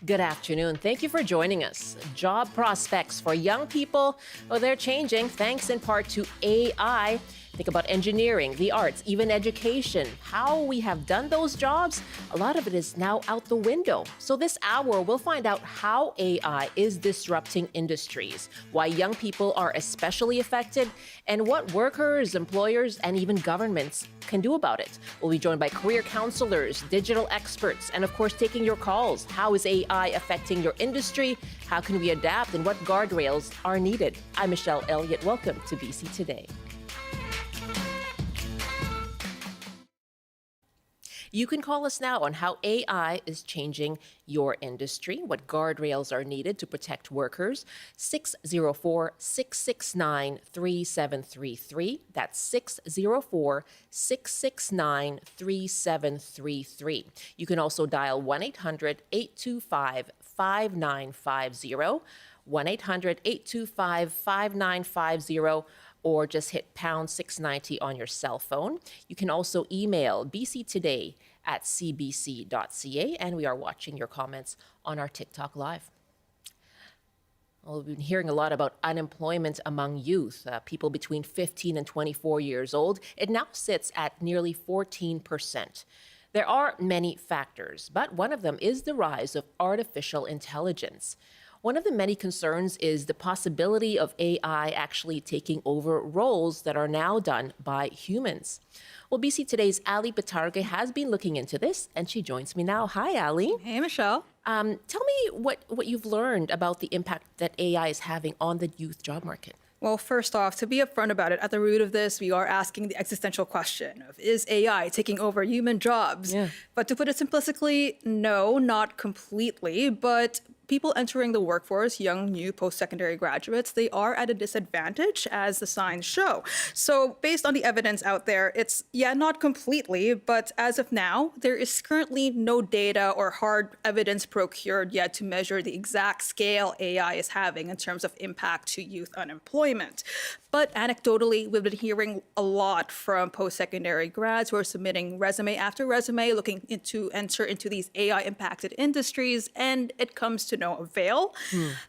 Good afternoon. Thank you for joining us. Job prospects for young people, well, they're changing thanks in part to AI. Think about engineering, the arts, even education. How we have done those jobs, a lot of it is now out the window. So this hour, we'll find out how AI is disrupting industries, why young people are especially affected, and what workers, employers, and even governments can do about it. We'll be joined by career counselors, digital experts, and of course, taking your calls. How is AI affecting your industry? How can we adapt, and what guardrails are needed? I'm Michelle Elliott. Welcome to BC Today. You can call us now on how AI is changing your industry, what guardrails are needed to protect workers. 604-669-3733. That's 604-669-3733. You can also dial 1-800-825-5950, 1-800-825-5950, or just hit pound 690 on your cell phone. You can also email bctoday@cbc.ca, and we are watching your comments on our TikTok Live. Well, we've been hearing a lot about unemployment among youth, people between 15 and 24 years old. It now sits at nearly 14%. There are many factors, but one of them is the rise of artificial intelligence. One of the many concerns is the possibility of AI actually taking over roles that are now done by humans. Well, BC Today's Ali Pitargue has been looking into this, and she joins me now. Hi, Ali. Hey, Michelle. Tell me what you've learned about the impact that AI is having on the youth job market. Well, first off, to be upfront about it, at the root of this, we are asking the existential question of, is AI taking over human jobs? Yeah. But to put it simplistically, no, not completely, but people entering the workforce, young, new, post-secondary graduates, they are at a disadvantage, as the signs show. So based on the evidence out there, it's, not completely, but as of now, there is currently no data or hard evidence procured yet to measure the exact scale AI is having in terms of impact to youth unemployment. But anecdotally, we've been hearing a lot from post-secondary grads who are submitting resume after resume, looking to enter into these AI-impacted industries, and it comes to no avail.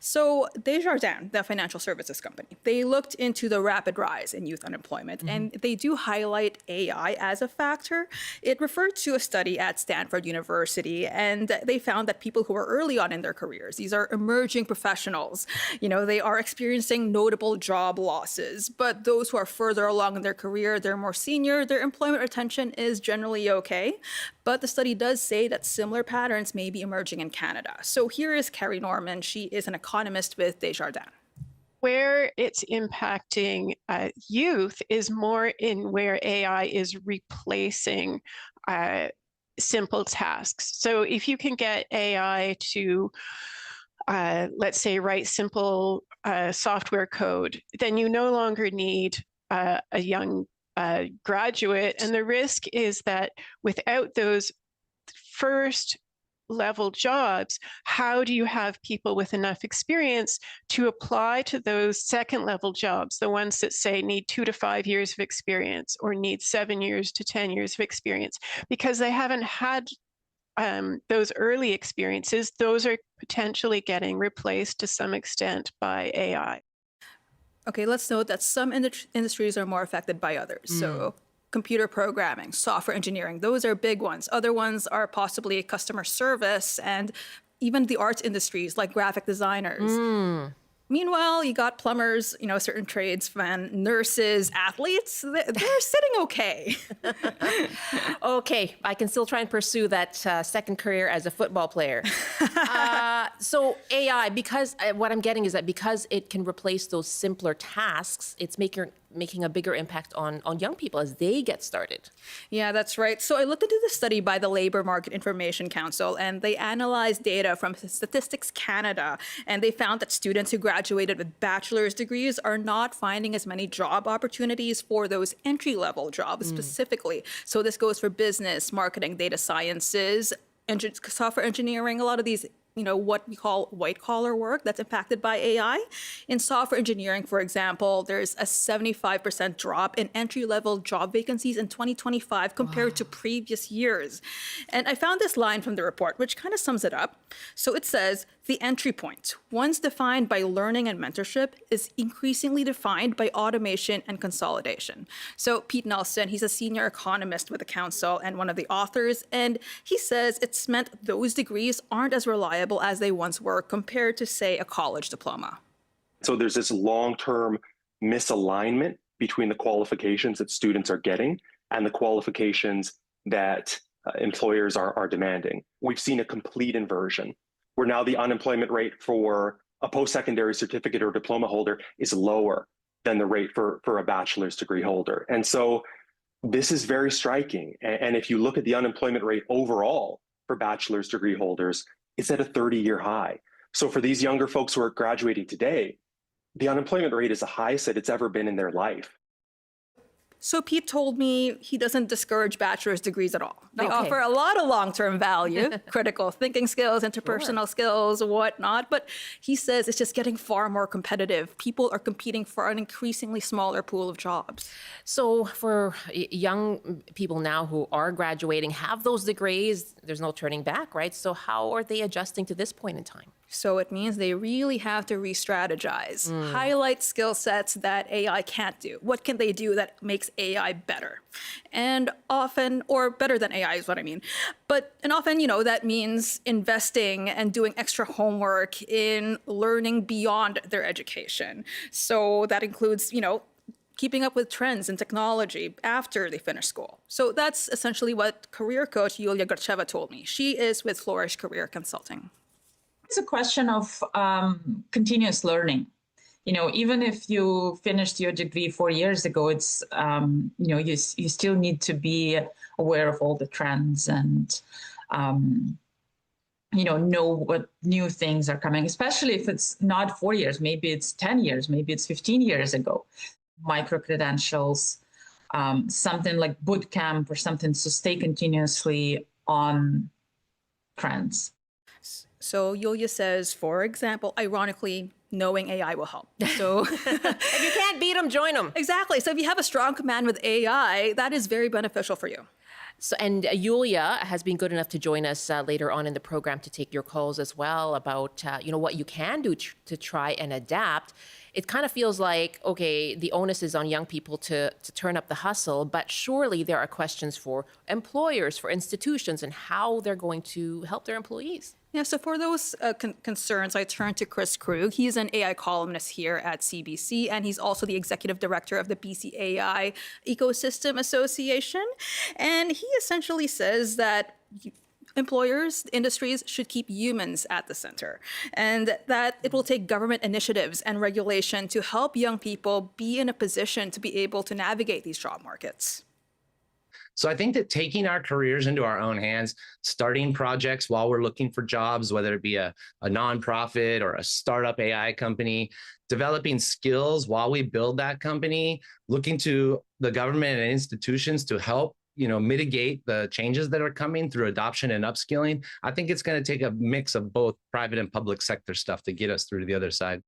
So Desjardins, the financial services company, they looked into the rapid rise in youth unemployment, and they do highlight AI as a factor. It referred to a study at Stanford University, and they found that people who are early on in their careers, these are emerging professionals, they are experiencing notable job losses. But those who are further along in their career, they're more senior, their employment retention is generally okay. But the study does say that similar patterns may be emerging in Canada. So here is Carrie Norman. She is an economist with Desjardins. Where it's impacting youth is more in where AI is replacing simple tasks. So if you can get AI to, let's say, write simple software code, then you no longer need a young graduate. And the risk is that without those first level jobs, how do you have people with enough experience to apply to those second level jobs, the ones that say need 2 to 5 years of experience or need 7 years to 10 years of experience, because they haven't had those early experiences. Those are potentially getting replaced to some extent by AI. Okay, let's note that some industries are more affected by others. So computer programming, software engineering, those are big ones. Other ones are possibly customer service and even the arts industries like graphic designers. Meanwhile, you got plumbers, certain tradesmen, nurses, athletes, they're sitting okay. Okay, I can still try and pursue that second career as a football player. So AI, because what I'm getting is that because it can replace those simpler tasks, it's making a bigger impact on young people as they get started. Yeah, that's right. So I looked into the study by the Labor Market Information Council, and they analyzed data from Statistics Canada, and they found that students who graduated with bachelor's degrees are not finding as many job opportunities for those entry-level jobs specifically. So this goes for business, marketing, data sciences, software engineering, a lot of these what we call white collar work that's impacted by AI. In software engineering, for example, there's a 75% drop in entry-level job vacancies in 2025 compared to previous years. And I found this line from the report, which kind of sums it up. So it says, the entry point, once defined by learning and mentorship, is increasingly defined by automation and consolidation. So Pete Nelson, he's a senior economist with the council and one of the authors, and he says it's meant those degrees aren't as reliable as they once were compared to, say, a college diploma. So there's this long-term misalignment between the qualifications that students are getting and the qualifications that employers are demanding. We've seen a complete inversion, where now the unemployment rate for a post-secondary certificate or diploma holder is lower than the rate for a bachelor's degree holder. And so this is very striking. And if you look at the unemployment rate overall for bachelor's degree holders, it's at a 30-year high. So for these younger folks who are graduating today, the unemployment rate is the highest that it's ever been in their life. So Pete told me he doesn't discourage bachelor's degrees at all. They Okay. offer a lot of long-term value, critical thinking skills, interpersonal skills, whatnot. But he says it's just getting far more competitive. People are competing for an increasingly smaller pool of jobs. So for young people now who are graduating, have those degrees, there's no turning back, right? So how are they adjusting to this point in time? So it means they really have to re-strategize, highlight skill sets that AI can't do. What can they do that makes AI better? And often, or better than AI is what I mean. And often, that means investing and doing extra homework in learning beyond their education. So that includes, keeping up with trends in technology after they finish school. So that's essentially what career coach Yulia Gracheva told me. She is with Flourish Career Consulting. It's a question of continuous learning. Even if you finished your degree 4 years ago, it's, you still need to be aware of all the trends and, know what new things are coming, especially if it's not 4 years, maybe it's 10 years, maybe it's 15 years ago. Micro-credentials, something like boot camp or something to stay continuously on trends. So Yulia says, for example, ironically, knowing AI will help. So If you can't beat them, join them. exactly. So if you have a strong command with AI, that is very beneficial for you. So, and Yulia has been good enough to join us later on in the program to take your calls as well about, what you can do to try and adapt. It kind of feels like, okay, the onus is on young people to turn up the hustle, but surely there are questions for employers, for institutions, and how they're going to help their employees. Yeah, so for those concerns, I turn to Chris Krug. He's an AI columnist here at CBC, and he's also the executive director of the BC AI Ecosystem Association. And he essentially says that employers, industries should keep humans at the center, and that it will take government initiatives and regulation to help young people be in a position to be able to navigate these job markets. So I think that taking our careers into our own hands, starting projects while we're looking for jobs, whether it be a nonprofit or a startup AI company, developing skills while we build that company, looking to the government and institutions to help mitigate the changes that are coming through adoption and upskilling. I think it's going to take a mix of both private and public sector stuff to get us through to the other side.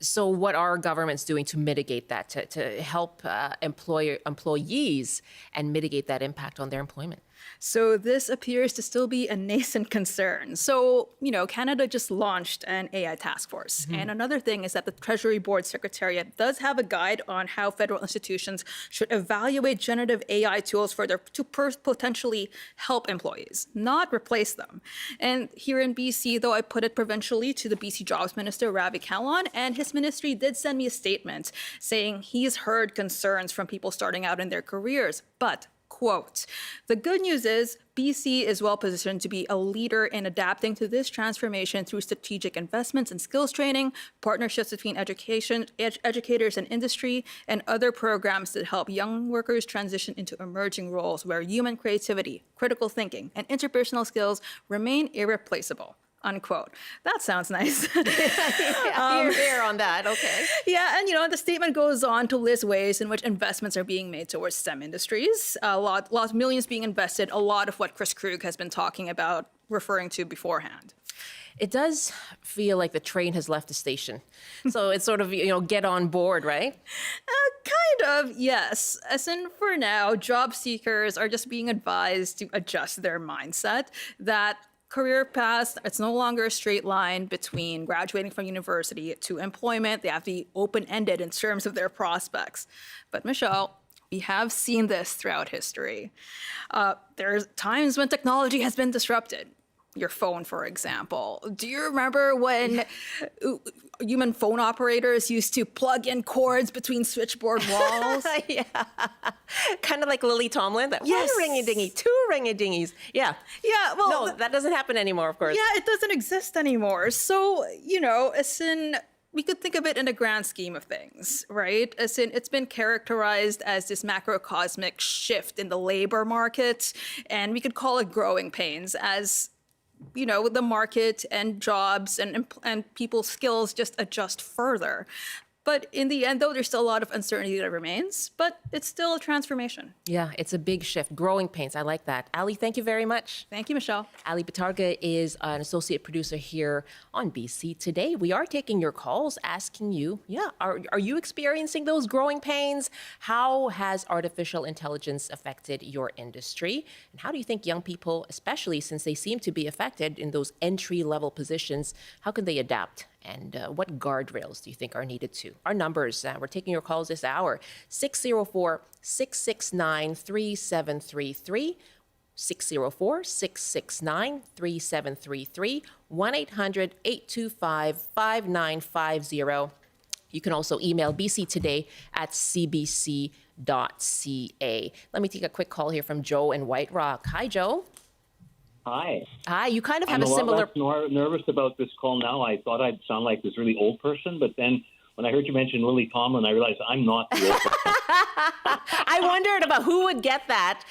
So what are governments doing to mitigate that, to help employees and mitigate that impact on their employment? So this appears to still be a nascent concern. So, Canada just launched an AI task force. And another thing is that the Treasury Board Secretariat does have a guide on how federal institutions should evaluate generative AI tools to potentially help employees, not replace them. And here in BC, though, I put it provincially to the BC Jobs Minister, Ravi Kahlon, and his ministry did send me a statement saying he's heard concerns from people starting out in their careers, but quote, the good news is BC is well positioned to be a leader in adapting to this transformation through strategic investments in skills training, partnerships between educators and industry, and other programs that help young workers transition into emerging roles where human creativity, critical thinking, and interpersonal skills remain irreplaceable. Unquote. That sounds nice. Here on that, okay. Yeah, and the statement goes on to list ways in which investments are being made towards STEM industries. Lots of millions being invested, a lot of what Chris Krug has been talking about, referring to beforehand. It does feel like the train has left the station. So it's sort of, get on board, right? Kind of, yes. As in, for now, job seekers are just being advised to adjust their mindset that career paths, it's no longer a straight line between graduating from university to employment. They have to be open-ended in terms of their prospects. But Michelle, we have seen this throughout history. There's times when technology has been disrupted. Your phone, for example. Do you remember when human phone operators used to plug in cords between switchboard walls? Yeah. Kind of like Lily Tomlin. That Yes. one ring-a-dingy, two ring-a-dingies. Yeah. Yeah, well... No, that doesn't happen anymore, of course. Yeah, it doesn't exist anymore. So, as in, we could think of it in a grand scheme of things, right? As in, it's been characterized as this macrocosmic shift in the labor market, and we could call it growing pains as the market and jobs and people's skills just adjust further. But in the end, though, there's still a lot of uncertainty that remains, but it's still a transformation. Yeah, it's a big shift. Growing pains. I like that. Ali, thank you very much. Thank you, Michelle. Ali Pitargue is an associate producer here on BC Today. We are taking your calls, asking you, are you experiencing those growing pains? How has artificial intelligence affected your industry? And how do you think young people, especially since they seem to be affected in those entry-level positions, how can they adapt? And what guardrails do you think are needed too? Our numbers, we're taking your calls this hour, 604-669-3733, 604-669-3733, 1-800-825-5950. You can also email bctoday@cbc.ca. Let me take a quick call here from Joe in White Rock. Hi, Joe. Hi. Hi, you kind of have I'm a similar... nervous about this call now. I thought I'd sound like this really old person, but then when I heard you mention Lily Tomlin, I realized I'm not the old person. I wondered about who would get that.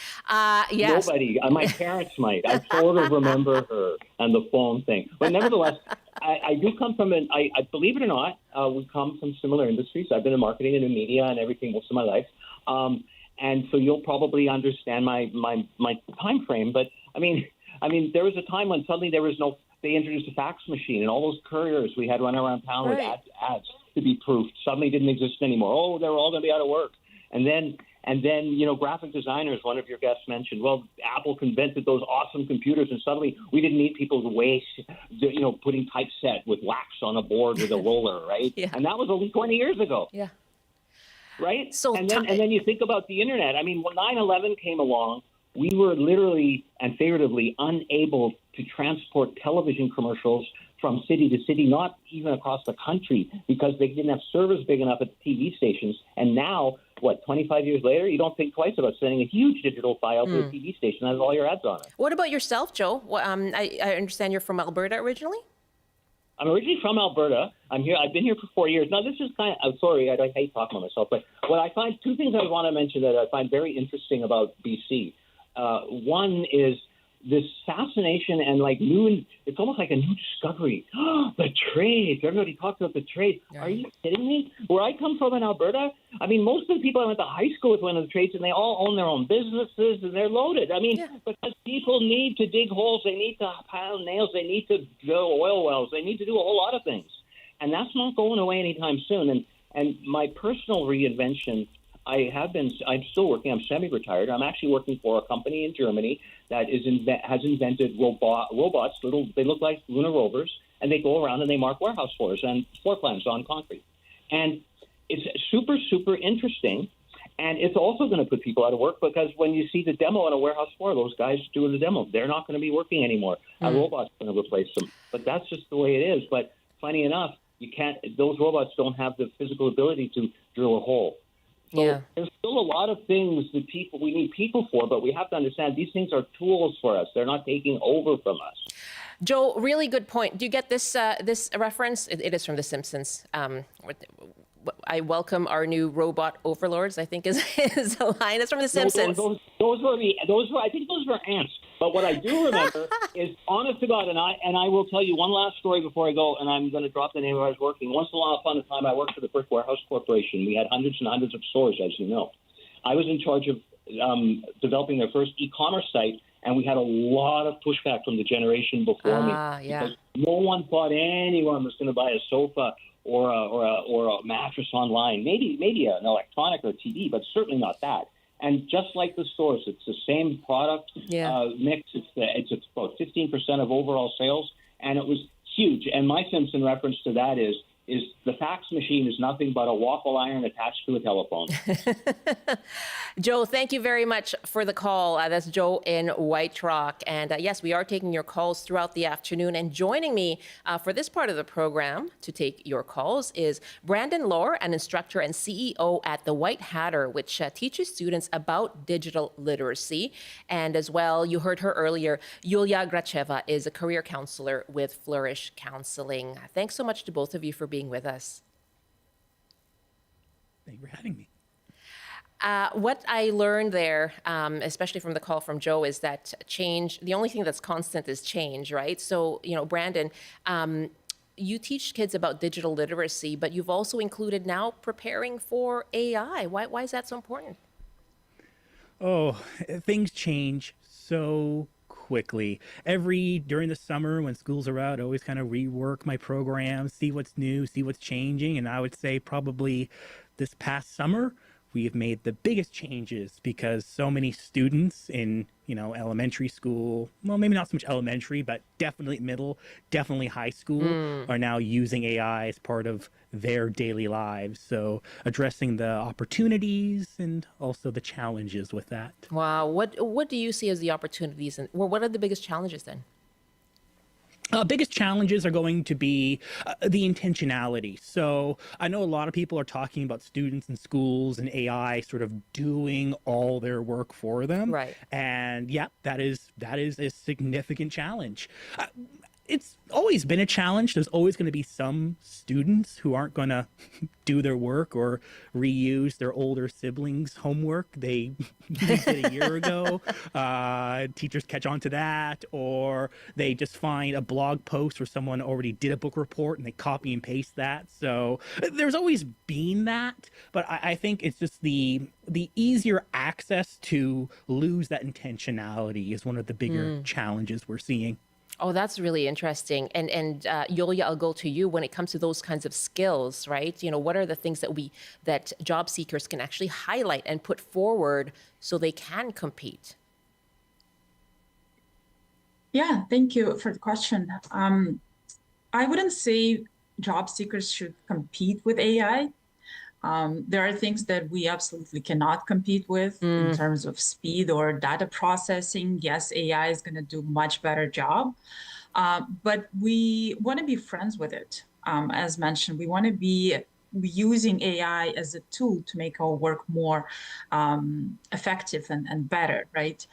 Yes. Nobody. My parents might. I sort of remember her and the phone thing. But nevertheless, I do come from I believe it or not, we come from similar industries. I've been in marketing and in media and everything most of my life. And so you'll probably understand my time frame. But I mean, there was a time when suddenly they introduced a fax machine, and all those couriers we had running around town with ads to be proofed suddenly didn't exist anymore. Oh, they're all going to be out of work. And then, graphic designers, one of your guests mentioned, well, Apple invented those awesome computers, and suddenly we didn't need people to waste, putting typeset with wax on a board with a roller, right? Yeah. And that was only 20 years ago. Yeah. Right? So and then you think about the internet. I mean, when 9/11 came along, we were literally and figuratively unable to transport television commercials from city to city, not even across the country, because they didn't have servers big enough at the TV stations. And now, 25 years later, you don't think twice about sending a huge digital file to a TV station that has all your ads on it. What about yourself, Joe? I understand you're from Alberta originally? I'm originally from Alberta. I've been here for 4 years. Now, this is I'm sorry, I hate talking about myself, but what I find, two things I want to mention that I find very interesting about BC. One is this fascination and it's almost like a new discovery. The trades. Everybody talks about the trades. Yeah. Are you kidding me? Where I come from in Alberta, I mean, most of the people I went to high school with went to the trades, and they all own their own businesses, and they're loaded. I mean, because people need to dig holes, they need to pile nails, they need to drill oil wells, they need to do a whole lot of things. And that's not going away anytime soon. And my personal reinvention, I'm still working. I'm semi-retired. I'm actually working for a company in Germany that has invented robots. They look like lunar rovers, and they go around and they mark warehouse floors and floor plans on concrete. And it's super, super interesting. And it's also going to put people out of work, because when you see the demo on a warehouse floor, those guys doing the demo, they're not going to be working anymore. A robot's going to replace them. But that's just the way it is. But funny enough, those robots don't have the physical ability to drill a hole. So there's still a lot of things that we need people for, but we have to understand these things are tools for us. They're not taking over from us. Joe, really good point. Do you get this reference? It is from The Simpsons. I welcome our new robot overlords, I think is a line. It's from The Simpsons. Those were I think those were ants. But what I do remember is, honest to God, and I will tell you one last story before I go, and I'm going to drop the name where I was working. Once upon a time, I worked for the First Warehouse Corporation. We had hundreds and hundreds of stores, as you know. I was in charge of developing their first e-commerce site, And we had a lot of pushback from the generation before me Yeah. because no one thought anyone was going to buy a sofa or a mattress online. Maybe an electronic or a TV, but certainly not that. And just like the stores, it's the same product mix. It's about 15% of overall sales, and it was huge. And my sense in reference to that is the fax machine is nothing but a waffle iron attached to a telephone. Joe, thank you very much for the call. That's Joe in White Rock. And yes, we are taking your calls throughout the afternoon. And joining me for this part of the program to take your calls is Brandon Laur, an instructor and CEO at the White Hatter, which teaches students about digital literacy. And as well, you heard her earlier, Yulia Gracheva is a career counselor with Flourish Counseling. Thanks so much to both of you for being with us. Thank you for having me. What I learned there, especially from the call from Joe, is that change, the only thing that's constant is change, right? So, Brandon, you teach kids about digital literacy, but you've also included now preparing for AI. Why is that so important? Oh, things change so quickly. During the summer when schools are out, I always kind of rework my program, see what's new, see what's changing. And I would say probably this past summer, we have made the biggest changes because so many students in, elementary school, well, maybe not so much elementary, but definitely middle, definitely high school are now using AI as part of their daily lives. So addressing the opportunities and also the challenges with that. Wow. What do you see as the opportunities, and what are the biggest challenges then? Biggest challenges are going to be the intentionality. So I know a lot of people are talking about students in schools and AI sort of doing all their work for them. Right. And yeah, that is a significant challenge. It's always been a challenge. There's always going to be some students who aren't going to do their work or reuse their older siblings' homework they did a year ago. Teachers catch on to that, or they just find a blog post where someone already did a book report and they copy and paste that. So there's always been that, but I think it's just the easier access to lose that intentionality is one of the bigger challenges we're seeing. Oh, that's really interesting. And Yulia, I'll go to you when it comes to those kinds of skills, right? What are the things that job seekers can actually highlight and put forward so they can compete? Yeah, thank you for the question. I wouldn't say job seekers should compete with AI. There are things that we absolutely cannot compete with in terms of speed or data processing. Yes, AI is going to do a much better job, but we want to be friends with it. As mentioned, we want to be using AI as a tool to make our work more effective and better, right?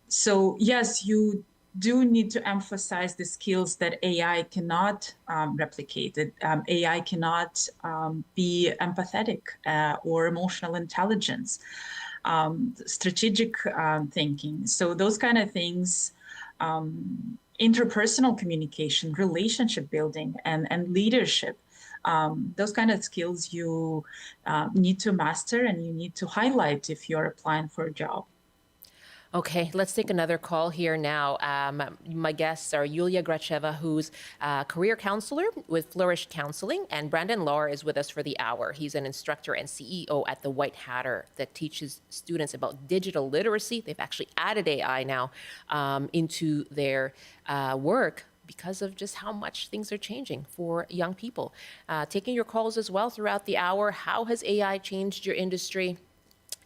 So yes, you do need to emphasize the skills that AI cannot replicate. AI cannot be empathetic or emotional intelligence, strategic thinking. So those kind of things, interpersonal communication, relationship building, and leadership. Those kind of skills you need to master and you need to highlight if you're applying for a job. Okay, let's take another call here now. My guests are Yulia Gracheva, who's a career counselor with Flourish Counseling, and Brandon Laur is with us for the hour. He's an instructor and CEO at the White Hatter that teaches students about digital literacy. They've actually added AI now into their work because of just how much things are changing for young people. Taking your calls as well throughout the hour. How has AI changed your industry?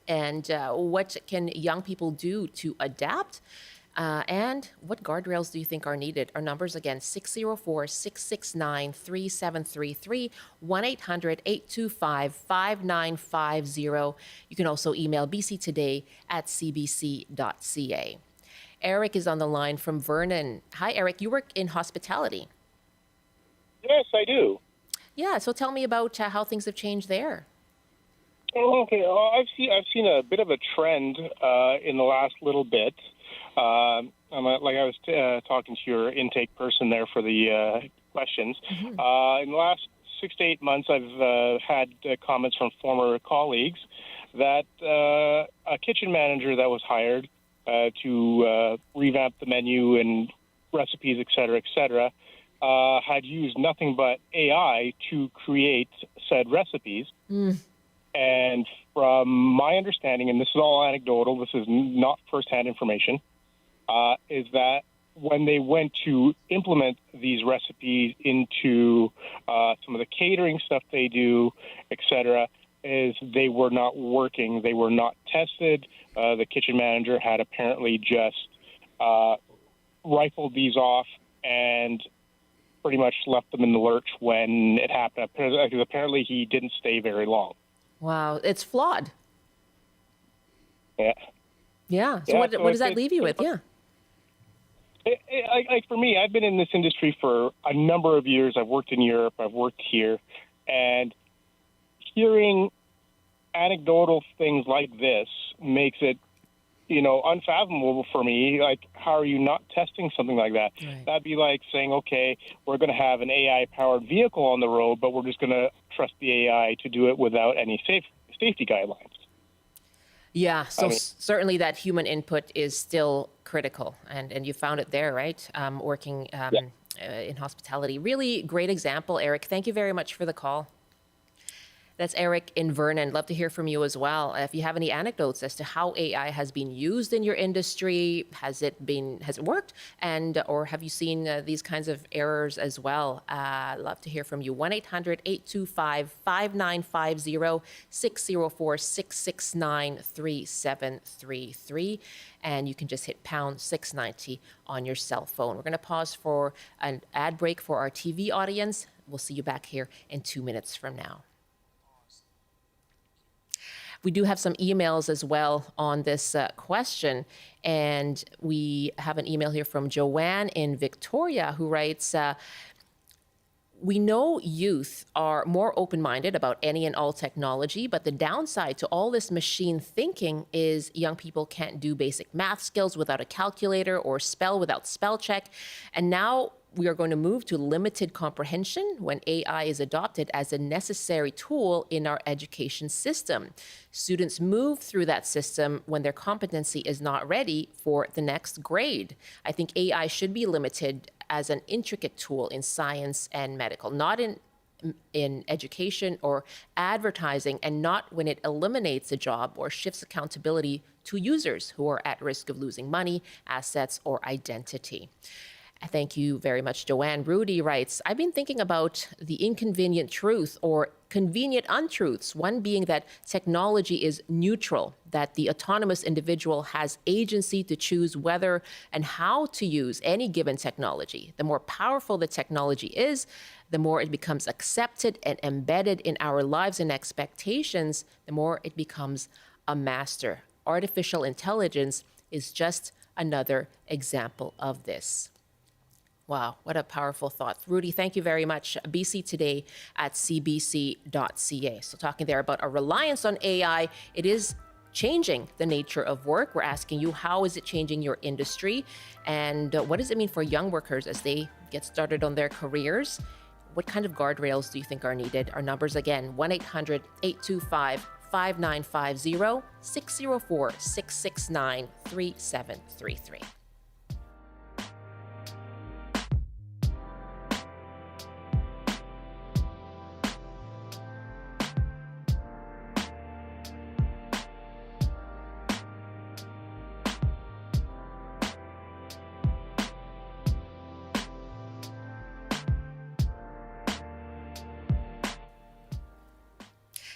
And what can young people do to adapt? And what guardrails do you think are needed? Our numbers again, 604-669-3733, 1-800-825-5950. You can also email bctoday@cbc.ca. Eric is on the line from Vernon. Hi, Eric. You work in hospitality. Yes, I do. Yeah, so tell me about how things have changed there. Oh, okay. I've seen a bit of a trend in the last little bit. I was talking to your intake person there for the questions. In the last 6 to 8 months, I've had comments from former colleagues that a kitchen manager that was hired to revamp the menu and recipes, et cetera, had used nothing but AI to create said recipes. And from my understanding, and this is all anecdotal, this is not firsthand information, is that when they went to implement these recipes into some of the catering stuff they do, et cetera, is they were not working. They were not tested. The kitchen manager had apparently just rifled these off and pretty much left them in the lurch when it happened, because apparently he didn't stay very long. Wow, it's flawed. Yeah. Yeah. So what does that leave you with? Yeah. For me, I've been in this industry for a number of years. I've worked in Europe. I've worked here. And hearing anecdotal things like this makes it, unfathomable for me. Like, how are you not testing something like that? Right. That'd be like saying, okay, we're going to have an AI-powered vehicle on the road, but we're just going to trust the AI to do it without any safety guidelines. Yeah, so certainly that human input is still critical, and you found it there, right? Working in hospitality. Really great example, Eric. Thank you very much for the call. That's Eric in Vernon. Love to hear from you as well. If you have any anecdotes as to how AI has been used in your industry, has it worked, or have you seen these kinds of errors as well? Love to hear from you. 1-800-825-5950, 604-669-3733. And you can just hit pound 690 on your cell phone. We're going to pause for an ad break for our TV audience. We'll see you back here in 2 minutes from now. We do have some emails as well on this question, and we have an email here from Joanne in Victoria who writes, we know youth are more open-minded about any and all technology, but the downside to all this machine thinking is young people can't do basic math skills without a calculator or spell without spell check. And now we are going to move to limited comprehension when AI is adopted as a necessary tool in our education system. Students move through that system when their competency is not ready for the next grade. I think AI should be limited as an intricate tool in science and medical, not in education or advertising, and not when it eliminates a job or shifts accountability to users who are at risk of losing money, assets, or identity. Thank you very much, Joanne. Rudy writes, I've been thinking about the inconvenient truth or convenient untruths, one being that technology is neutral, that the autonomous individual has agency to choose whether and how to use any given technology. The more powerful the technology is, the more it becomes accepted and embedded in our lives and expectations, the more it becomes a master. Artificial intelligence is just another example of this. Wow, what a powerful thought. Rudy, thank you very much. BC Today at cbc.ca. So talking there about our reliance on AI, it is changing the nature of work. We're asking you, how is it changing your industry? And what does it mean for young workers as they get started on their careers? What kind of guardrails do you think are needed? Our numbers again, 1-800-825-5950, 604-669-3733.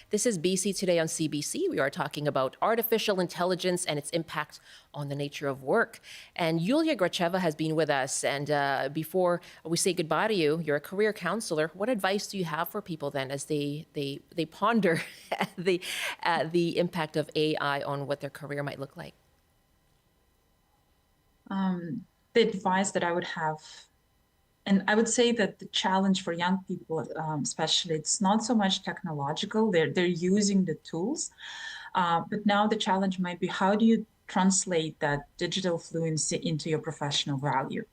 This is BC Today on CBC. We are talking about artificial intelligence and its impact on the nature of work. And Yulia Gracheva has been with us. And before we say goodbye to you, you're a career counselor. What advice do you have for people then as they ponder the impact of AI on what their career might look like? The advice that I would have, and I would say that the challenge for young people, especially, it's not so much technological. They're using the tools, but now the challenge might be, how do you translate that digital fluency into your professional value?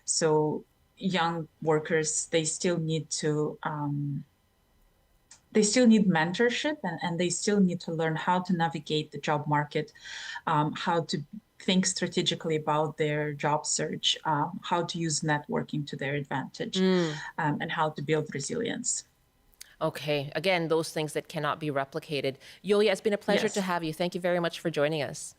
So young workers, they still need mentorship, and they still need to learn how to navigate the job market, how to think strategically about their job search, how to use networking to their advantage, and how to build resilience. Okay. Again, those things that cannot be replicated. Yulia, it's been a pleasure to Yes. have you. Thank you very much for joining us.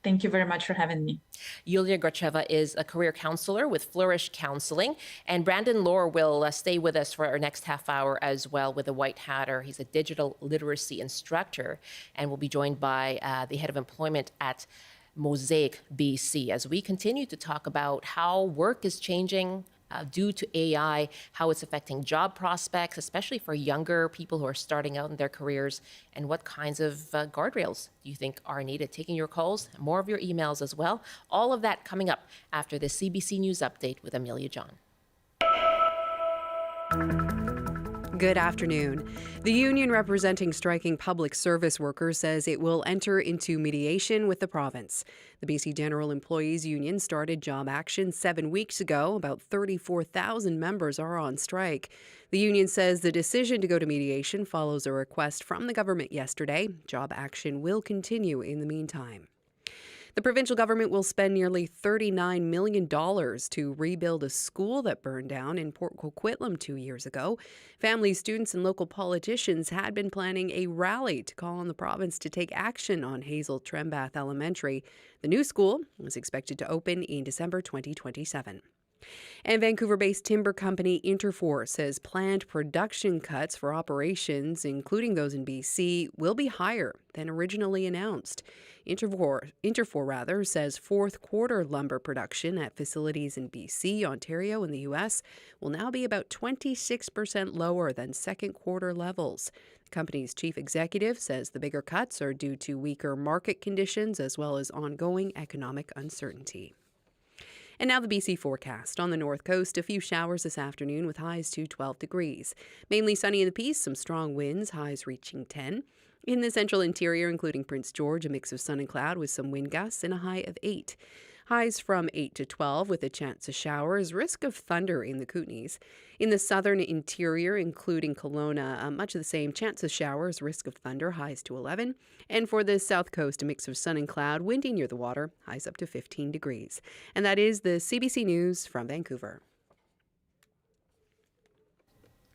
Thank you very much for having me. Yulia Gracheva is a career counselor with Flourish Counseling, and Brandon Laur will stay with us for our next half hour as well with a white hatter. He's a digital literacy instructor, and will be joined by the head of employment at MOSAIC B.C. as we continue to talk about how work is changing due to AI, how it's affecting job prospects, especially for younger people who are starting out in their careers, and what kinds of guardrails do you think are needed. Taking your calls, more of your emails as well. All of that coming up after the CBC News Update with Amelia John. Good afternoon. The union representing striking public service workers says it will enter into mediation with the province. The BC General Employees Union started job action 7 weeks ago. About 34,000 members are on strike. The union says the decision to go to mediation follows a request from the government yesterday. Job action will continue in the meantime. The provincial government will spend nearly $39 million to rebuild a school that burned down in Port Coquitlam 2 years ago. Families, students, and local politicians had been planning a rally to call on the province to take action on Hazel Trembath Elementary. The new school was expected to open in December 2027. And Vancouver-based timber company Interfor says planned production cuts for operations, including those in BC, will be higher than originally announced. Interfor says fourth quarter lumber production at facilities in BC, Ontario, and the U.S. will now be about 26% lower than second quarter levels. The company's chief executive says the bigger cuts are due to weaker market conditions as well as ongoing economic uncertainty. And now the BC forecast. On the north coast, a few showers this afternoon with highs to 12 degrees. Mainly sunny in the Peace, some strong winds, highs reaching 10. In the central interior, including Prince George, a mix of sun and cloud with some wind gusts and a high of 8. Highs from 8 to 12 with a chance of showers, risk of thunder in the Kootenays. In the southern interior, including Kelowna, much of the same, chance of showers, risk of thunder, highs to 11. And for the south coast, a mix of sun and cloud, windy near the water, highs up to 15 degrees. And that is the CBC News from Vancouver.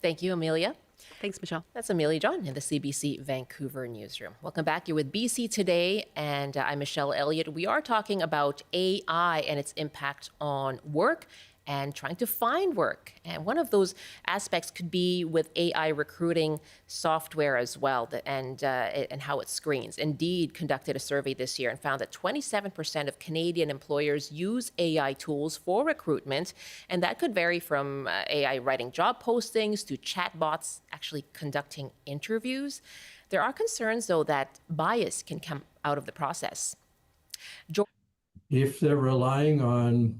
Thank you, Amelia. Thanks, Michelle. That's Amelia John in the CBC Vancouver newsroom. Welcome back. You're with BC Today, and I'm Michelle Elliott. We are talking about AI and its impact on work and trying to find work. And one of those aspects could be with AI recruiting software as well, and how it screens. Indeed conducted a survey this year and found that 27% of Canadian employers use AI tools for recruitment, and that could vary from AI writing job postings to chatbots actually conducting interviews. There are concerns, though, that bias can come out of the process. If they're relying on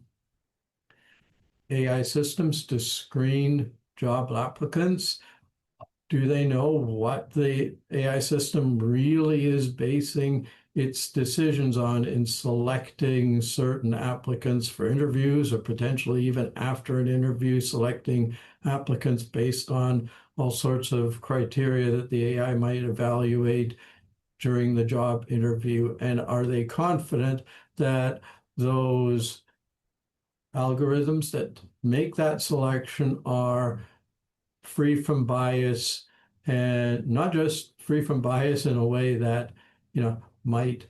AI systems to screen job applicants, do they know what the AI system really is basing its decisions on in selecting certain applicants for interviews, or potentially even after an interview, selecting applicants based on all sorts of criteria that the AI might evaluate during the job interview? And are they confident that those algorithms that make that selection are free from bias, and not just free from bias in a way that, might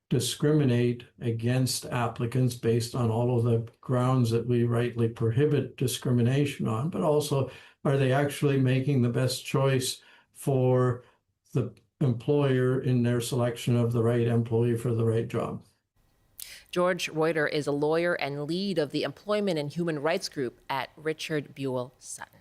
discriminate against applicants based on all of the grounds that we rightly prohibit discrimination on, but also are they actually making the best choice for the employer in their selection of the right employee for the right job? George Reuter is a lawyer and lead of the Employment and Human Rights Group at Richard Buell Sutton.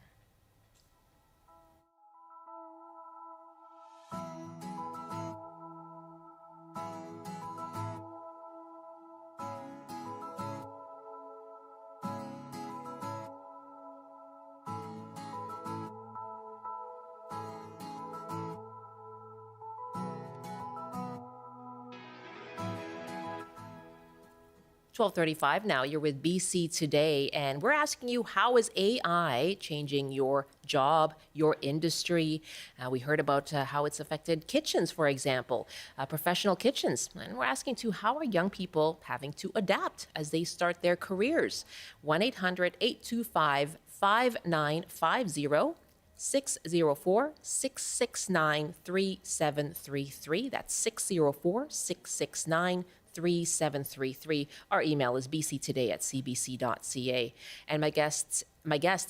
12:35 now. You're with BC Today, and we're asking you, how is AI changing your job, your industry? We heard about how it's affected kitchens, for example, professional kitchens. And we're asking too, how are young people having to adapt as they start their careers? 1-800-825-5950. 604-669-3733. That's 604-669-3733. Our email is bctoday@cbc.ca. And my guest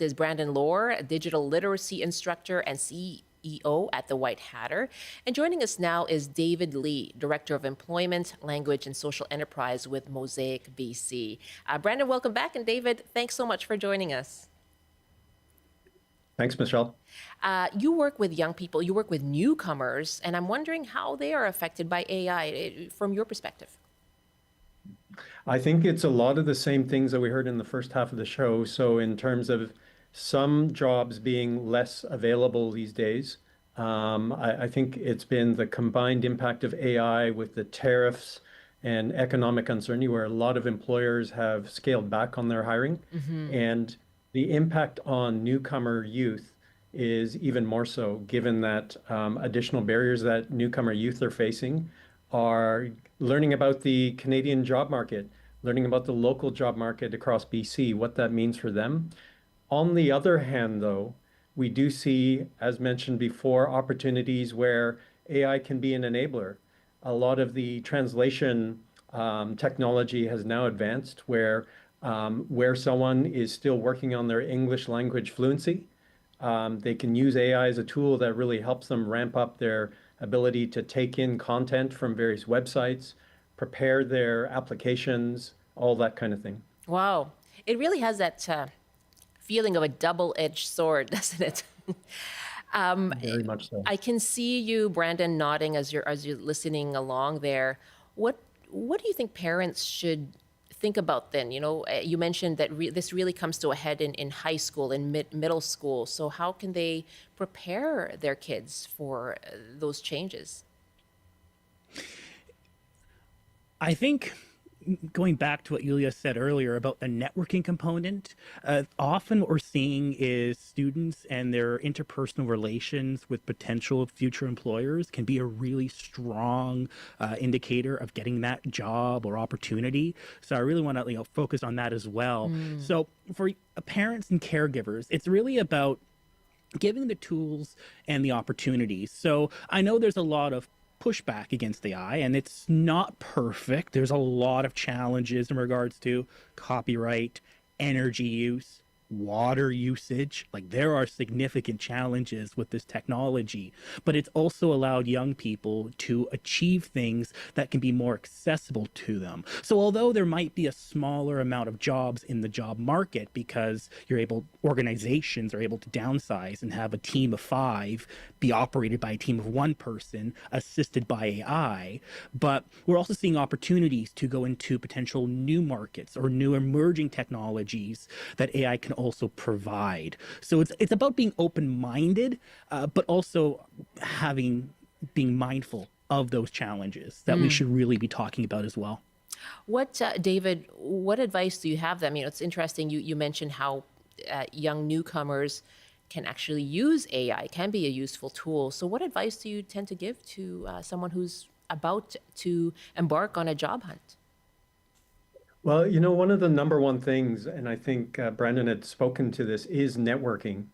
is Brandon Laur, a digital literacy instructor and CEO at the White Hatter. And joining us now is David Lee, Director of Employment, Language, and Social Enterprise with MOSAIC B.C. Brandon, welcome back. And David, thanks so much for joining us. Thanks, Michelle. You work with young people, you work with newcomers, and I'm wondering how they are affected by AI from your perspective. I think it's a lot of the same things that we heard in the first half of the show. So in terms of some jobs being less available these days, I think it's been the combined impact of AI with the tariffs and economic uncertainty where a lot of employers have scaled back on their hiring. And the impact on newcomer youth is even more so, given that additional barriers that newcomer youth are facing are learning about the Canadian job market, learning about the local job market across BC, what that means for them. On the other hand, though, we do see, as mentioned before, opportunities where AI can be an enabler. A lot of the translation technology has now advanced where someone is still working on their English language fluency, they can use AI as a tool that really helps them ramp up their ability to take in content from various websites, prepare their applications, all that kind of thing. Wow. It really has that feeling of a double-edged sword, doesn't it? Very much so. I can see you, Brandon, nodding as you're listening along there. What do you think parents should think about then? You know, you mentioned that this really comes to a head in high school, in middle school. So how can they prepare their kids for those changes? I think going back to what Yulia said earlier about the networking component, often what we're seeing is students and their interpersonal relations with potential future employers can be a really strong indicator of getting that job or opportunity. So I really want to focus on that as well. So for parents and caregivers, it's really about giving the tools and the opportunities. So I know there's a lot of pushback against AI, and it's not perfect. There's a lot of challenges in regards to copyright, energy use, water usage. Like, there are significant challenges with this technology, but it's also allowed young people to achieve things that can be more accessible to them. So although there might be a smaller amount of jobs in the job market because organizations are able to downsize and have a team of 5 be operated by a team of 1 person assisted by AI, but we're also seeing opportunities to go into potential new markets or new emerging technologies that AI can also provide. So it's about being open-minded, but also being mindful of those challenges that we should really be talking about as well. David, what advice do you have them? You know, it's interesting. You mentioned how young newcomers can actually use AI, can be a useful tool. So what advice do you tend to give to someone who's about to embark on a job hunt? Well, you know, one of the number one things, and I think Brandon had spoken to this, is networking,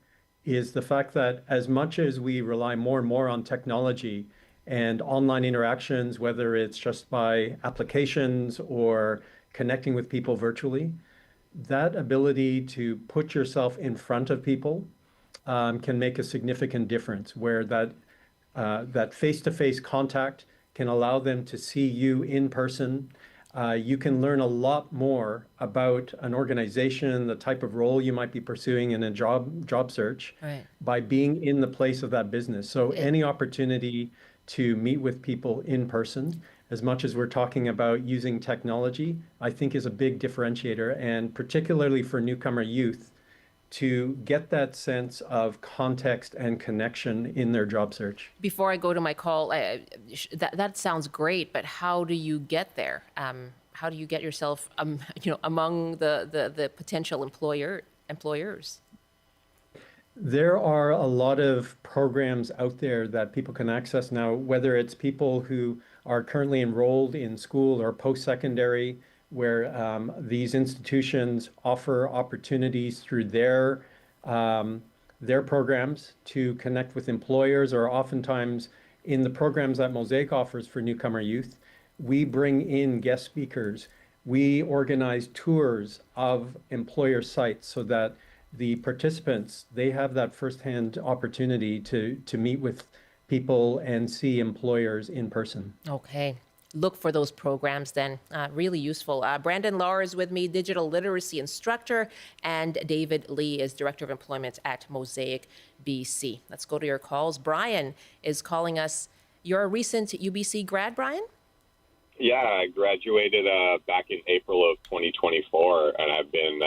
is the fact that as much as we rely more and more on technology and online interactions, whether it's just by applications or connecting with people virtually, that ability to put yourself in front of people can make a significant difference, where that face-to-face contact can allow them to see you in person. You can learn a lot more about an organization, the type of role you might be pursuing in a job search, by being in the place of that business. So any opportunity to meet with people in person, as much as we're talking about using technology, I think is a big differentiator, and particularly for newcomer youth, to get that sense of context and connection in their job search. Before I go to my call, that sounds great, but how do you get there? how do you get yourself, among the potential employers? There are a lot of programs out there that people can access now, whether it's people who are currently enrolled in school or post-secondary, where these institutions offer opportunities through their programs to connect with employers, or oftentimes in the programs that MOSAIC offers for newcomer youth, we bring in guest speakers. We organize tours of employer sites so that the participants, they have that firsthand opportunity to meet with people and see employers in person. Okay. Look for those programs then. Really useful. Brandon Laur is with me, digital literacy instructor, and David Lee is director of employment at MOSAIC B.C. Let's go to your calls. Brian is calling us. You're a recent UBC grad, Brian? Yeah, I graduated back in April of 2024, and I've been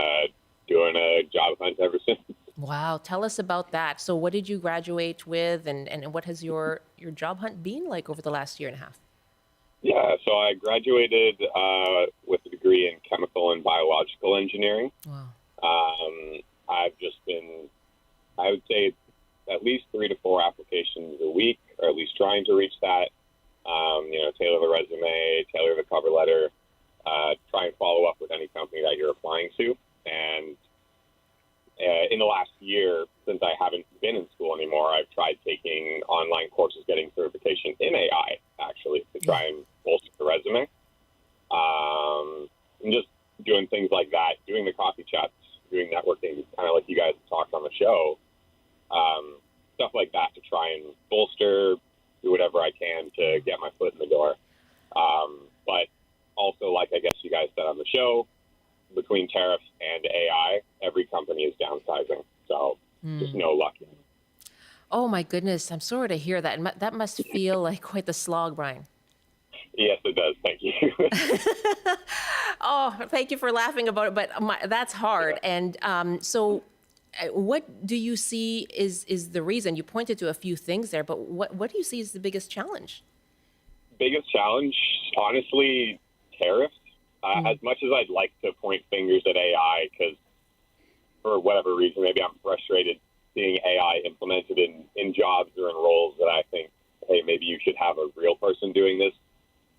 doing a job hunt ever since. Wow. Tell us about that. So what did you graduate with, and what has your job hunt been like over the last year and a half? Yeah, so I graduated with a degree in chemical and biological engineering. Wow. I've just been, I would say, at least 3 to 4 applications a week, or at least trying to reach that. Tailor the resume, tailor the cover letter, try and follow up with any company that you're applying to. And in the last year, since I haven't been in school anymore, I've tried taking online courses, getting certification in AI, actually, to try and bolster the resume. And just doing things like that, doing the coffee chats, doing networking, kind of like you guys talked on the show, stuff like that to try and bolster, do whatever I can to get my foot in the door. But also, like I guess you guys said on the show, between tariffs and AI, every company is downsizing. So just no luck. Oh, my goodness. I'm sorry to hear that. That must feel like quite the slog, Brian. Yes, it does. Thank you. Oh, thank you for laughing about it, but that's hard. And so what do you see is the reason? You pointed to a few things there, but what do you see is the biggest challenge? Biggest challenge, honestly, tariffs. As much as I'd like to point fingers at AI, because for whatever reason, maybe I'm frustrated seeing AI implemented in jobs or in roles that I think, hey, maybe you should have a real person doing this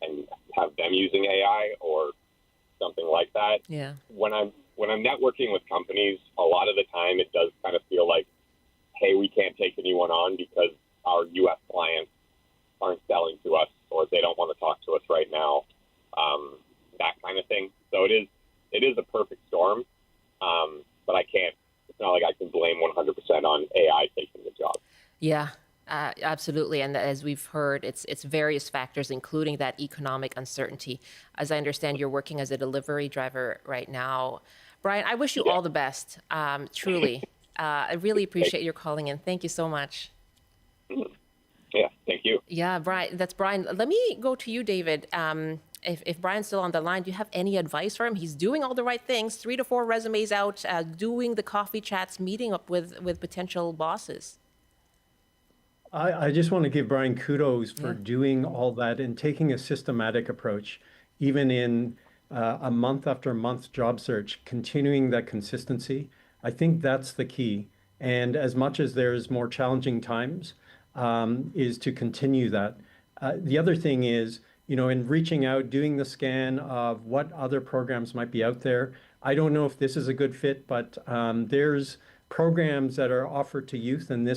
and have them using AI or something like that. Yeah. When I'm networking with companies, a lot of the time it does kind of feel like, hey, we can't take anyone on because our U.S. clients aren't selling to us or they don't want to talk to us right now. That kind of thing. So it is a perfect storm, but it's not like I can blame 100% on AI taking the job. Yeah, absolutely. And as we've heard, it's various factors, including that economic uncertainty. As I understand, you're working as a delivery driver right now. Brian, I wish you all the best, truly. I really appreciate your calling in. Thank you so much. Yeah, thank you. Yeah, Brian, that's Brian. Let me go to you, David. If Brian's still on the line, do you have any advice for him? He's doing all the right things, 3 to 4 resumes out, doing the coffee chats, meeting up with potential bosses. I just want to give Brian kudos for doing all that and taking a systematic approach, even in a month after month job search, continuing that consistency. I think that's the key. And as much as there's more challenging times, is to continue that. The other thing is, in reaching out, doing the scan of what other programs might be out there. I don't know if this is a good fit, but there's programs that are offered to youth, and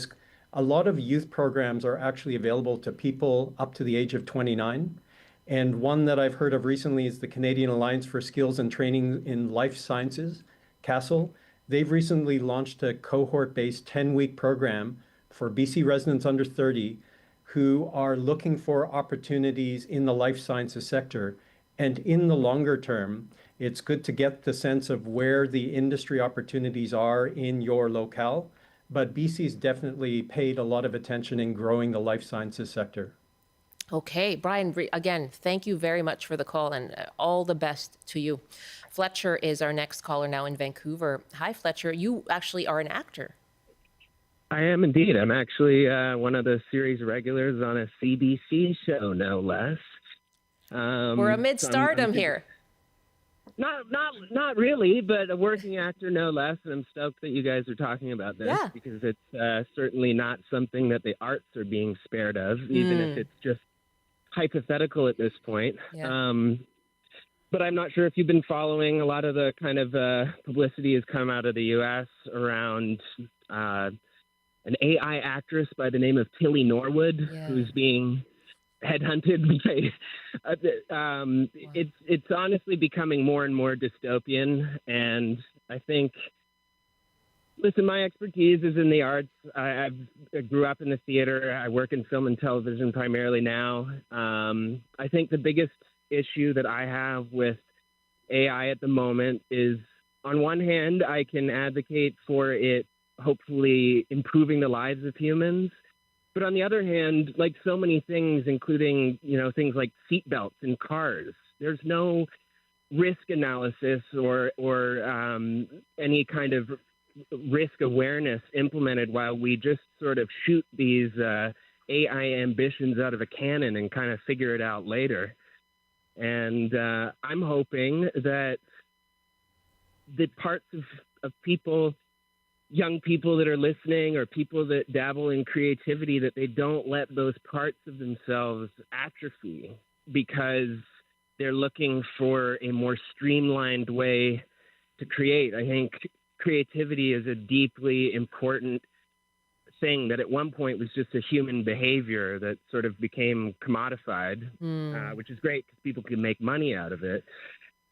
a lot of youth programs are actually available to people up to the age of 29. And one that I've heard of recently is the Canadian Alliance for Skills and Training in Life Sciences, CASL. They've recently launched a cohort-based 10-week program for BC residents under 30 who are looking for opportunities in the life sciences sector. And in the longer term, it's good to get the sense of where the industry opportunities are in your locale. But BC's definitely paid a lot of attention in growing the life sciences sector. Okay, Brian, again, thank you very much for the call and all the best to you. Fletcher is our next caller now in Vancouver. Hi, Fletcher. You actually are an actor. I am indeed. I'm actually one of the series regulars on a CBC show, no less. We're amid stardom here. Not really, but a working actor no less. And I'm stoked that you guys are talking about this because it's certainly not something that the arts are being spared of, even if it's just hypothetical at this point. Yeah. But I'm not sure if you've been following a lot of the kind of publicity has come out of the U.S. around an AI actress by the name of Tilly Norwood, who's being headhunted by, it's honestly becoming more and more dystopian. And I think, listen, my expertise is in the arts. I grew up in the theater. I work in film and television primarily now. I think the biggest issue that I have with AI at the moment is, on one hand, I can advocate for it hopefully improving the lives of humans. But on the other hand, like so many things, including, things like seatbelts in cars, there's no risk analysis or any kind of risk awareness implemented while we just sort of shoot these AI ambitions out of a cannon and kind of figure it out later. And I'm hoping that the parts of people, young people that are listening or people that dabble in creativity, that they don't let those parts of themselves atrophy because they're looking for a more streamlined way to create. I think creativity is a deeply important thing that at one point was just a human behavior that sort of became commodified, which is great because people can make money out of it.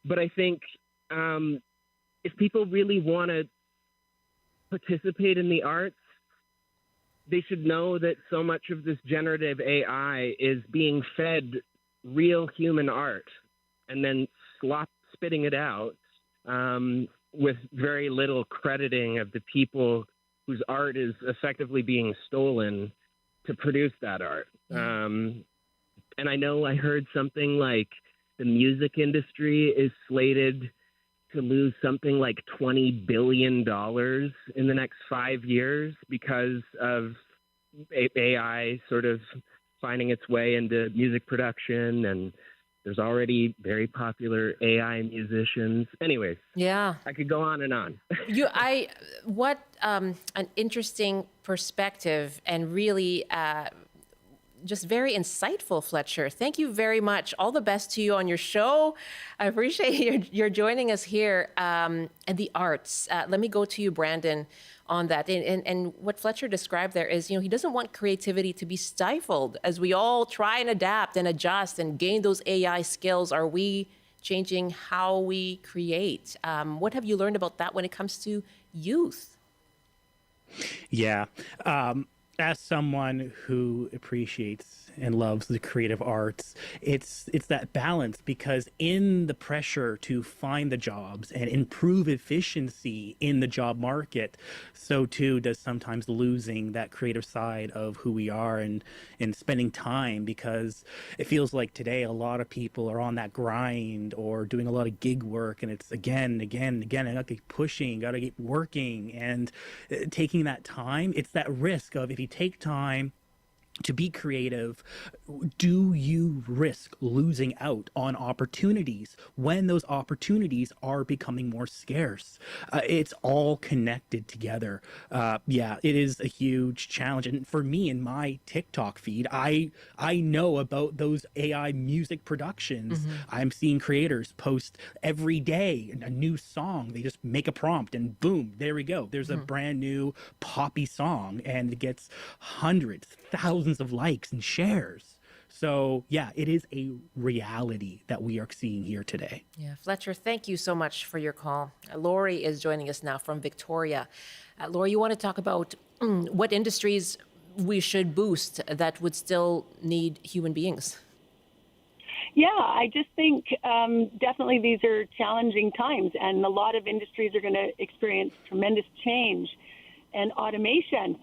But I think if people really want to participate in the arts, they should know that so much of this generative AI is being fed real human art and then spitting it out with very little crediting of the people whose art is effectively being stolen to produce that art. And I know I heard something like the music industry is slated to lose something like $20 billion in the next 5 years because of AI sort of finding its way into music production. And there's already very popular AI musicians. Anyways, I could go on and on. What an interesting perspective, and really just very insightful, Fletcher. Thank you very much. All the best to you on your show. I appreciate your joining us here. And the arts. Let me go to you, Brandon, on that. And what Fletcher described there is, he doesn't want creativity to be stifled as we all try and adapt and adjust and gain those AI skills. Are we changing how we create? What have you learned about that when it comes to youth? Yeah. As someone who appreciates and loves the creative arts, it's that balance, because in the pressure to find the jobs and improve efficiency in the job market, so too does sometimes losing that creative side of who we are and spending time, because it feels like today a lot of people are on that grind or doing a lot of gig work, and it's again, I gotta keep pushing, gotta keep working, and taking that time. It's that risk of, if you take time to be creative, do you risk losing out on opportunities when those opportunities are becoming more scarce? It's all connected together. It is a huge challenge. And for me, in my TikTok feed, I know about those AI music productions. I'm seeing creators post every day a new song. They just make a prompt and boom, there we go. There's a brand new poppy song, and it gets hundreds, thousands of likes and shares. So it is a reality that we are seeing here today. Yeah, Fletcher, thank you so much for your call. Lori is joining us now from Victoria. Lori, you want to talk about what industries we should boost that would still need human beings? Yeah, I just think definitely these are challenging times, and a lot of industries are going to experience tremendous change and automation.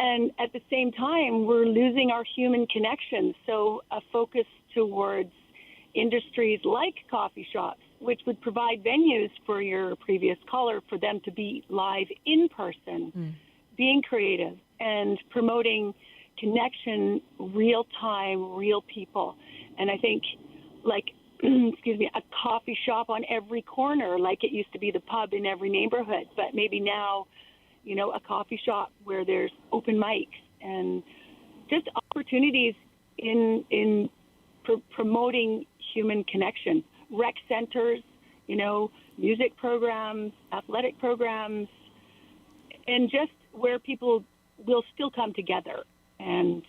And at the same time, we're losing our human connections. So a focus towards industries like coffee shops, which would provide venues for your previous caller, for them to be live in person, being creative and promoting connection, real time, real people. And I think, like excuse me, a coffee shop on every corner, like it used to be the pub in every neighborhood. But maybe now, you know, a coffee shop where there's open mics and just opportunities in promoting human connection. Rec centers, you know, music programs, athletic programs, and just where people will still come together and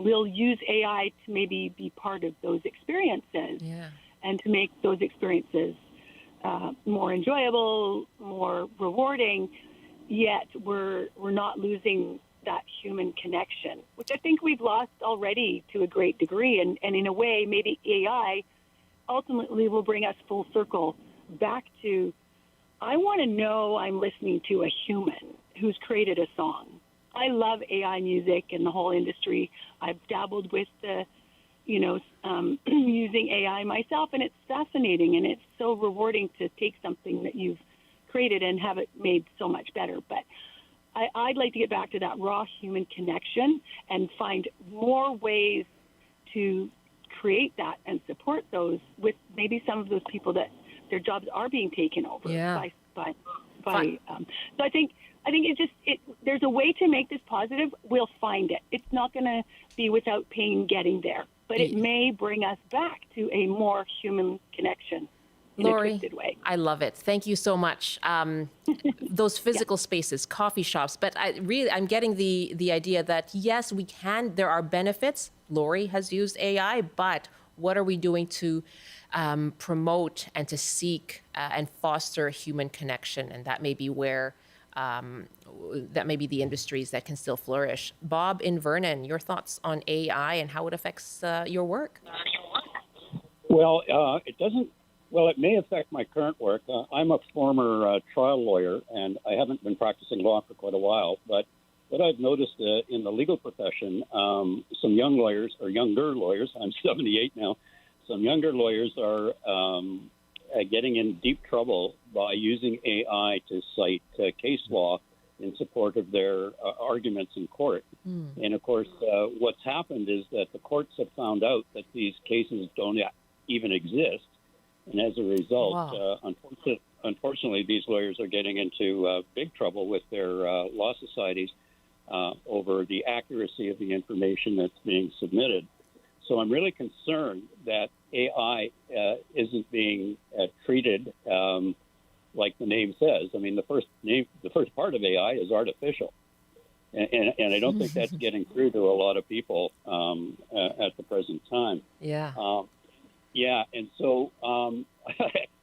we'll use AI to maybe be part of those experiences and to make those experiences more enjoyable, more rewarding, yet we're not losing that human connection, which I think we've lost already to a great degree. And in a way, maybe AI ultimately will bring us full circle back to, I want to know I'm listening to a human who's created a song. I love AI music and the whole industry. I've dabbled with the, you know, using AI myself, and it's fascinating, and it's so rewarding to take something that you've created and have it made so much better. But I'd like to get back to that raw human connection and find more ways to create that and support those with maybe some of those people that their jobs are being taken over by so I think there's a way to make this positive. We'll find it. It's not going to be without pain getting there, but it may bring us back to a more human connection. Lori, I love it. Thank you so much. Those physical spaces, coffee shops, but I'm getting the idea that yes, there are benefits. Lori has used AI, but what are we doing to promote and to seek and foster human connection? And that may be where, that may be the industries that can still flourish. Bob in Vernon, your thoughts on AI and how it affects your work? Well, it may affect my current work. I'm a former trial lawyer, and I haven't been practicing law for quite a while. But what I've noticed in the legal profession, some young lawyers, or younger lawyers, I'm 78 now, some younger lawyers are getting in deep trouble by using AI to cite case law in support of their arguments in court. And, of course, what's happened is that the courts have found out that these cases don't even exist. And as a result, unfortunately, these lawyers are getting into big trouble with their law societies over the accuracy of the information that's being submitted. So I'm really concerned that AI isn't being treated like the name says. I mean, the first part of AI is artificial, and I don't think that's getting through to a lot of people at the present time. And so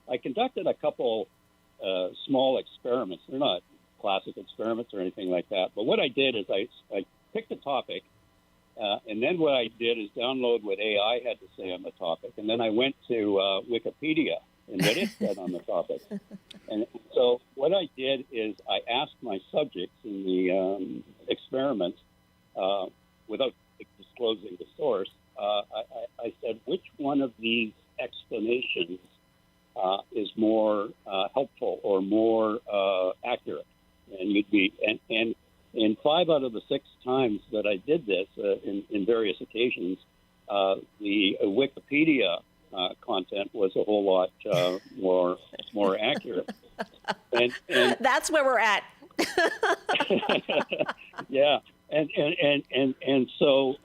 I conducted a couple small experiments. They're not classic experiments or anything like that. But what I did is I picked a topic, and then what I did is download what AI had to say on the topic. And then I went to Wikipedia and what it said on the topic. And so what I did is I asked my subjects in the experiments, without disclosing the source, I said, which one of these explanations is more helpful or more accurate? And you'd be, and 5 out of the 6 times that I did this in various occasions, the Wikipedia content was a whole lot more accurate. And that's where we're at. Yeah, and so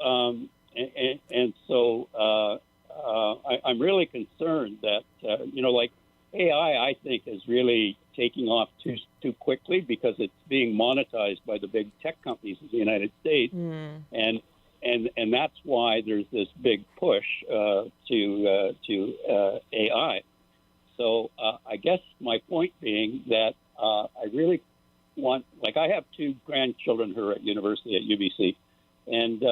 I'm really concerned that like AI, I think, is really taking off too quickly because it's being monetized by the big tech companies in the United States, and that's why there's this big push to AI. So I guess my point being that I really want, like, I have 2 grandchildren who are at university at UBC, and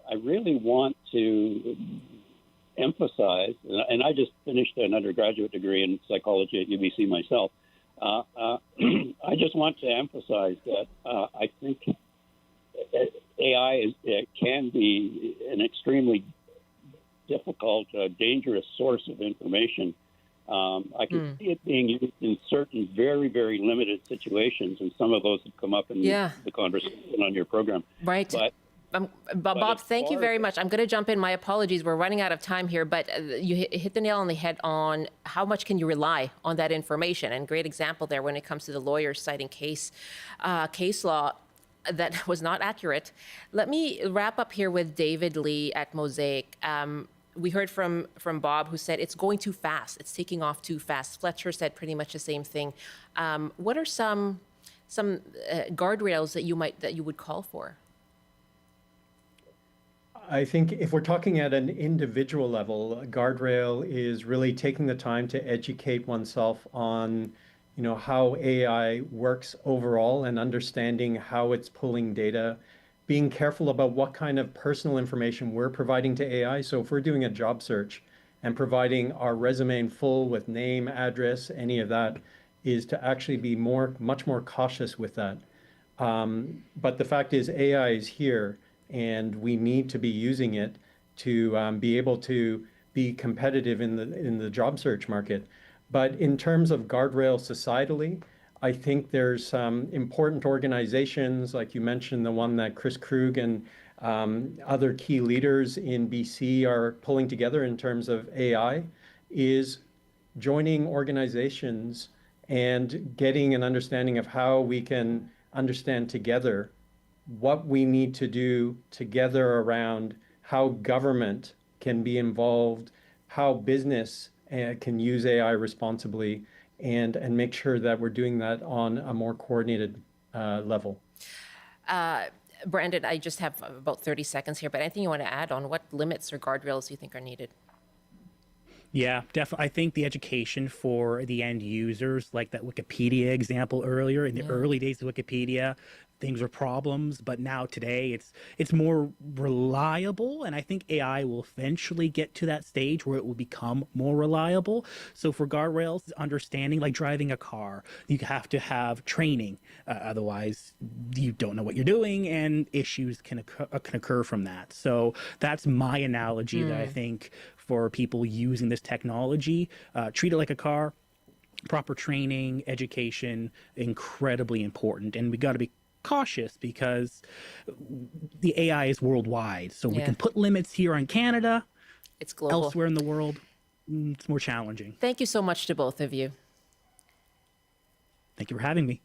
I really want to emphasize, and I just finished an undergraduate degree in psychology at UBC myself. I just want to emphasize that I think AI can be an extremely difficult, dangerous source of information. I can see it being used in certain very, very limited situations, and some of those have come up in the conversation on your program. Right. Bob, thank you very much. I'm going to jump in. My apologies. We're running out of time here, but you hit the nail on the head on how much can you rely on that information. And great example there when it comes to the lawyers citing case law that was not accurate. Let me wrap up here with David Lee at MOSAIC. We heard from Bob, who said it's going too fast. It's taking off too fast. Fletcher said pretty much the same thing. What are some guardrails that you would call for? I think if we're talking at an individual level, a guardrail is really taking the time to educate oneself on, how AI works overall and understanding how it's pulling data, being careful about what kind of personal information we're providing to AI. So if we're doing a job search and providing our resume in full with name, address, any of that, is to actually be much more cautious with that. But the fact is AI is here, and we need to be using it to be able to be competitive in the job search market. But in terms of guardrails societally, I think there's some important organizations, like you mentioned, the one that Chris Krug and other key leaders in BC are pulling together in terms of AI, is joining organizations and getting an understanding of how we can understand together what we need to do together around how government can be involved, how business can use AI responsibly, and make sure that we're doing that on a more coordinated level. Brandon, I just have about 30 seconds here, but anything you want to add on what limits or guardrails you think are needed? Yeah, definitely. I think the education for the end users, like that Wikipedia example earlier, in the early days of Wikipedia, things were problems, but now today it's more reliable, and I think AI will eventually get to that stage where it will become more reliable. So for guardrails, understanding, like driving a car, you have to have training, otherwise you don't know what you're doing, and issues can occur from that. So that's my analogy that I think for people using this technology, treat it like a car. Proper training, education, incredibly important, and we got to be cautious because the AI is worldwide. So we can put limits here on Canada. It's global. Elsewhere in the world, it's more challenging. Thank you so much to both of you. Thank you for having me.